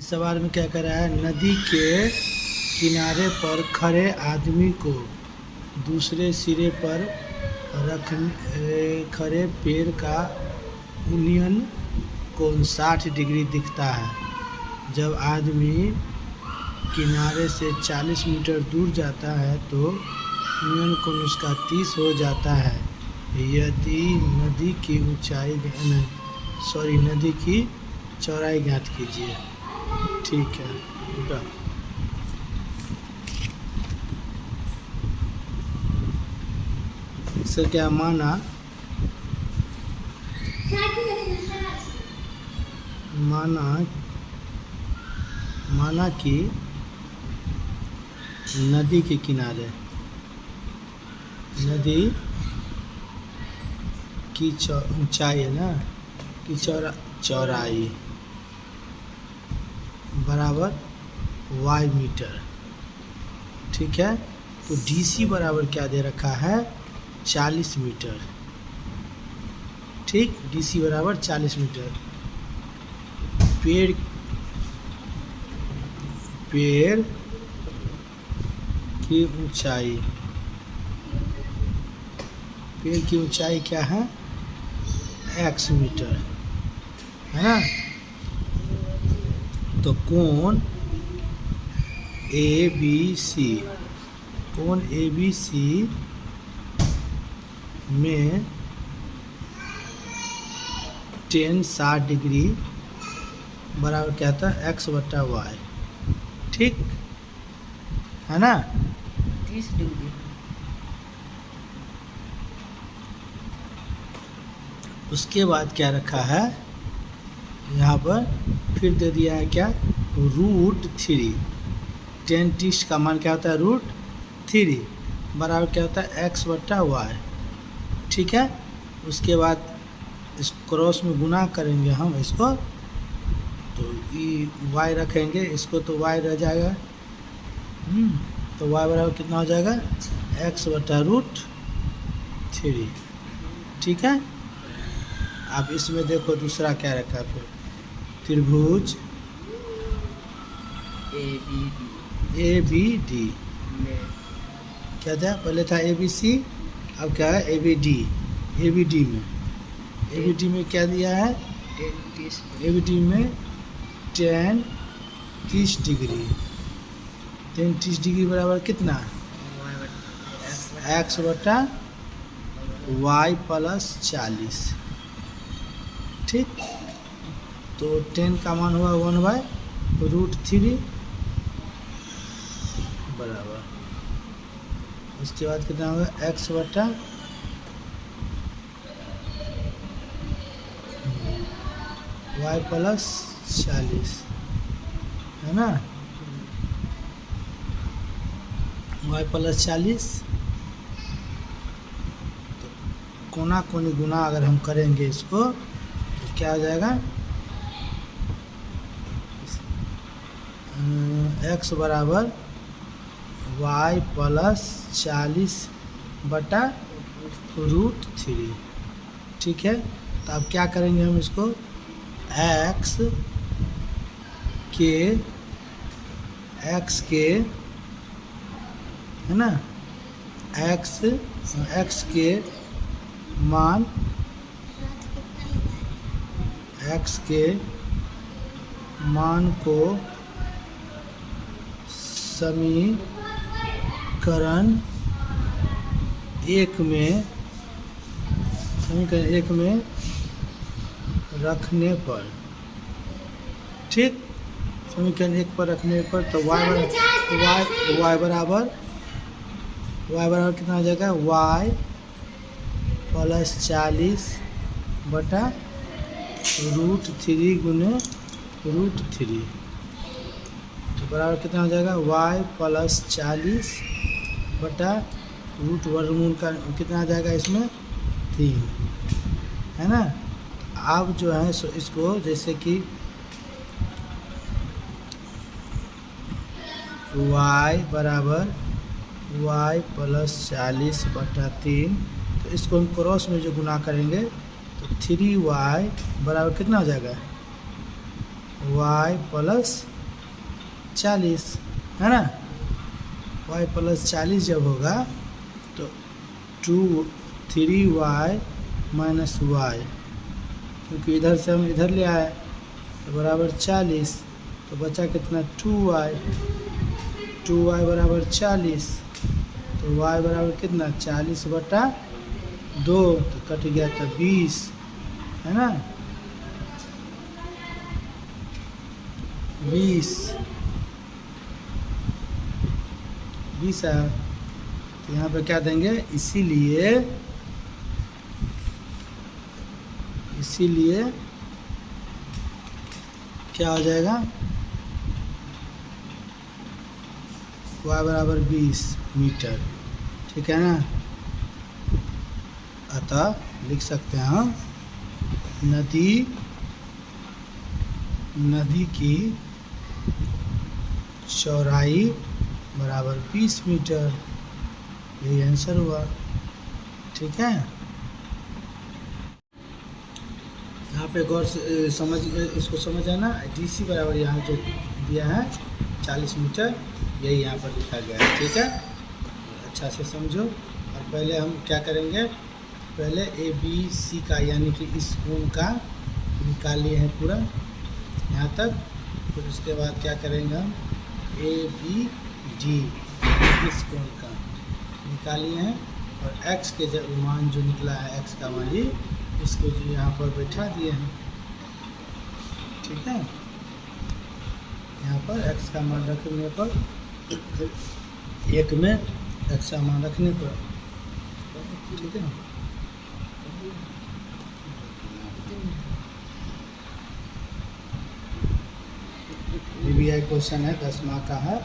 सवाल में क्या कर रहा है, नदी के किनारे पर खड़े आदमी को दूसरे सिरे पर खड़े पेड़ का यूनियन कोण 60 डिग्री दिखता है। जब आदमी किनारे से 40 मीटर दूर जाता है तो यूनियन कोण उसका 30 हो जाता है। यदि नदी की नदी की चौड़ाई ज्ञात कीजिए। ठीक है, डन। इससे क्या माना कि नदी के किनारे नदी की ऊंचाई है ना, की चौड़ाई बराबर y मीटर। ठीक है, तो DC बराबर क्या दे रखा है, 40 मीटर। ठीक, DC बराबर 40 मीटर। पेड़ की ऊंचाई, पेड़ की ऊंचाई क्या है, x मीटर, है ना। तो कोण ABC में tan 60 डिग्री बराबर क्या था, x/y। ठीक है ना। 30 डिग्री। उसके बाद क्या रखा है यहाँ पर, फिर दे दिया है क्या, √3। tan 30 का मान क्या होता है, √3 बराबर क्या होता है, x/y। ठीक है, उसके बाद इस क्रॉस में गुना करेंगे हम इसको, तो y रखेंगे इसको, तो y रह जाएगा। तो y बराबर कितना हो जाएगा, x/√3। ठीक है। अब इसमें देखो दूसरा क्या रखा है, फिर त्रिभुज ABD क्या था, पहले था ABC, अब क्या है ABD में क्या दिया है, ABD में tan 30 डिग्री। tan 30 डिग्री बराबर कितना, x/y + 40। ठीक, तो tan का मान हुआ 1/√3 बराबर, उसके बाद कितना होगा, x/y + 40, है ना, y + 40। तो कोना कोनी गुना अगर हम करेंगे इसको तो क्या हो जाएगा, x बराबर y + 40/√3। ठीक है, तो अब क्या करेंगे हम इसको, x के है ना, x के मान, x के मान को समीकरण 1 में रखने पर, ठीक, समीकरण 1 पर रखने पर, तो y बराबर कितना हो जाएगा, y + 40/√3 गुने √3, तो बराबर कितना हो जाएगा, y + 40/√वर्गमूल का कितना आ जाएगा इसमें, 3, है ना। अब जो है सो इसको जैसे कि y बराबर y + 40/3, तो इसको हम क्रॉस में जो गुना करेंगे तो 3y बराबर कितना हो जाएगा, y + 40, है ना। y प्लस 40 जब होगा तो 3y माइनस वाई, क्योंकि इधर से हम इधर ले आए तो बराबर 40, तो बचा कितना 2y बराबर 40, तो y बराबर कितना 40/2, तो कट गया तो 20, है ना 20 है। तो यहाँ पे क्या देंगे, इसीलिए क्या हो जाएगा, y बराबर 20 मीटर, ठीक है ना। अतः लिख सकते हैं हम नदी की चौड़ाई बराबर 20 मीटर, यही आंसर हुआ, ठीक है। यहाँ पे गौर से इसको समझ आना, DC बराबर यहाँ जो दिया है 40 मीटर, यही यहाँ पर लिखा गया है, ठीक है। अच्छा से समझो। और पहले हम क्या करेंगे, पहले ABC का यानी कि इस कोण का निकाल लिए हैं पूरा यहाँ तक, फिर उसके बाद क्या करेंगे हम ABD इस कोण का निकालिए हैं, और x के जब मान जो निकला है, x का मान ही इसको जो यहाँ पर बैठा दिए हैं, ठीक है। यहाँ पर x का मान रखने पर 1 में x का मान रखने पर, ठीक है। BBI क्वेश्चन है 10 मार्क का है।